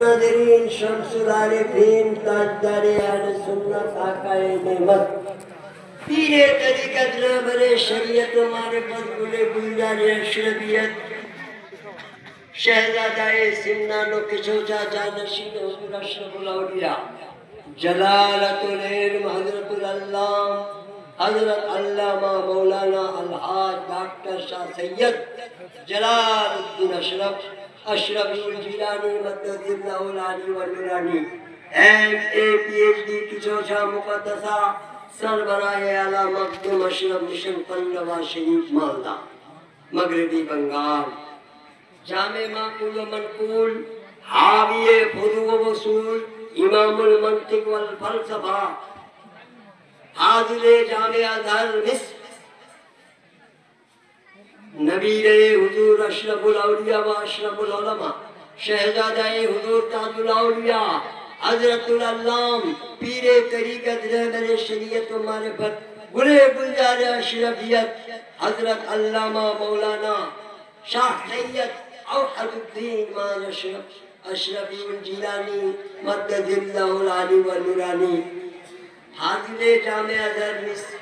नाज़रीन शम्सुल आरिफीन ताजदारे अहले सुन्नत आकाए नेमत पीरे तरीक़त रहबरे शरीयत मारिफत गुले गुलजार अशरफियत शहज़ादाए सिमनानो किशोजा जानशीन हुज़ूर अशरफुल औलिया जलालतुल इल्म हज़रतुल अल्लाम हज़रत अल्लामा मौलाना अलहाज डॉक्टर शाह सैयद जलालुद्दीन अशरफुल जिलानी मद्ददिल्लाहुल आली व नूरानी MA PhD किशोजा मुक़द्दसा सरबराए आला मखदूम अशरफ मिशन पंडवा शरीफ मालदा मगरबी बंगाल जामे माकुल व मनकूल हाविए फुदू व वसूल इमामुल मंतिक वल फलसफा हाजिरे जामे अज़हर मिस्र नबीरे हुजूर अशरफुल औलिया व अशरफुल उलमा शहजादाए हुजूर ताजुल औलिया हज़रतुल अल्लाम पीरे तरीक़त रहबरे शरीयत व मारिफत गुले गुलजार अशरफियत हज़रत अल्लामा मौलाना शाह सैयद औहदुद्दीन माज़ अशरफुल जिलानी मद्ददिल्लाहुल आली व नूरानी हाजिरे जामे अज़हर मिस्र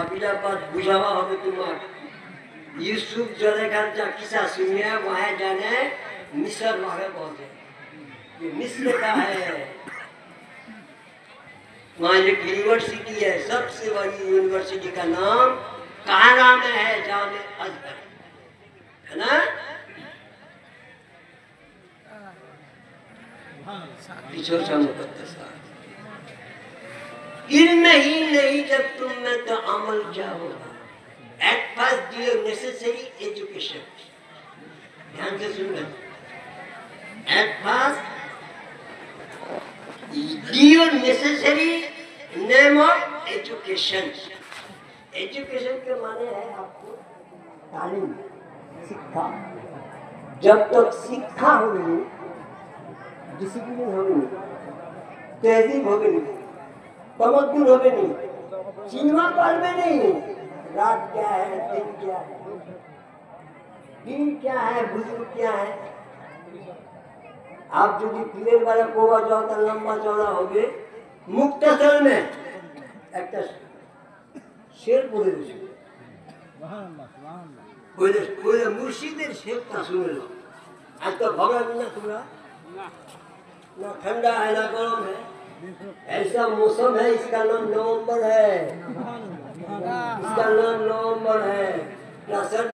आबिला बात बुझावा होबे तुम्हार यूसुफ जुलेखा का किस्सा सुनिए वहाँ जाने मिस्र वहाँ पहुँचे ये मिस्र का है वहाँ एक यूनिवर्सिटी है सबसे बड़ी यूनिवर्सिटी का नाम कायरा में है जामे अज़हर है ना किशोर मुक़द्दसा इल्म ही नहीं जब तुम में तो अमल क्या होगा At first do your necessary education. ध्यान से सुनना। At first do your necessary name of education. Education के माने है आपको तालीम, शिक्षा। जब तक शिक्षा होगी, डिसिप्लिन होगी, तहजीब होगी, तमद्दुन होगी, सीमा पाल में नहीं। रात क्या है, दिन क्या है, दिन क्या है, बुजुर्ग क्या है। आप जो प्लेन वाला गोवा जाओ तो लंबा चौड़ा हो गए मुक्तसर में एक शेर पड़े कोई मुर्शिदे शेर का सुन लो। आज तो भगवान ना सुना ना ठंडा है ना गर्म है ऐसा मौसम है इसका नाम नवंबर है इसका नाम नवंबर है।